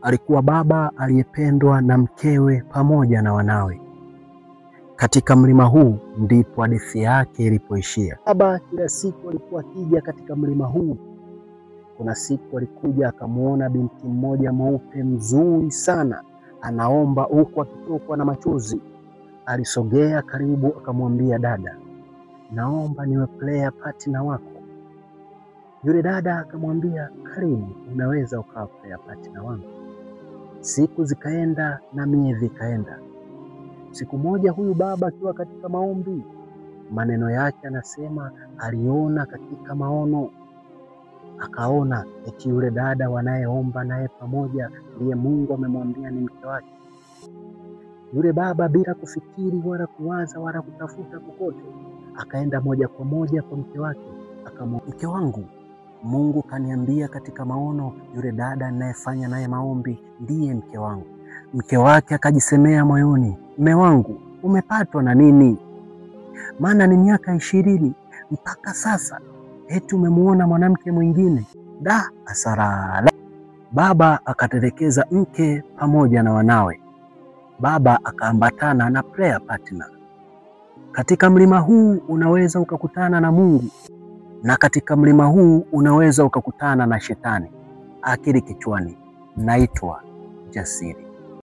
alikuwa baba aliyependwa na mkewe pamoja na wanawe. Katika mlima huu ndipo hadithi yake ilipoishia. Baba kila siku alikuwa akija katika mlima huu. Kuna siku alikuja akamuona binti mmoja mweupe mzuri sana anaomba huku akitokwa na machozi. Alisogea karibu akamwambia, dada, naomba niwe player partner wako. Yule dada akamwambia, karibu, unaweza ukawa player partner wangu. Siku zikaenda na miezi ikaenda. Siku moja huyu baba akiwa katika maombi, maneno yake anasema aliona katika maono, akaona eti yule dada wanayeomba naye pamoja ndiye Mungu amemwambia ni mke wake. Yule baba bila kufikiri wala kuwaza wala kutafuta kokote, akaenda moja kwa moja kwa mke wake, akamwambia, mke wangu, Mungu kaniambia katika maono yule dada ninayefanya naye maombi ndiye mke wangu. Mke wake akajisemea moyoni, mume wangu, umepatwa na nini? Maana ni miaka 20 mpaka sasa eti umemuona mwanamke mwingine. Da, asara. Baba akatelekeza mke pamoja na wanawe. Baba akaambatana na prayer partner. Katika mlima huu unaweza ukakutana na Mungu, na katika mlima huu unaweza ukakutana na shetani. Akili kichwani. Naitwa Jasiri.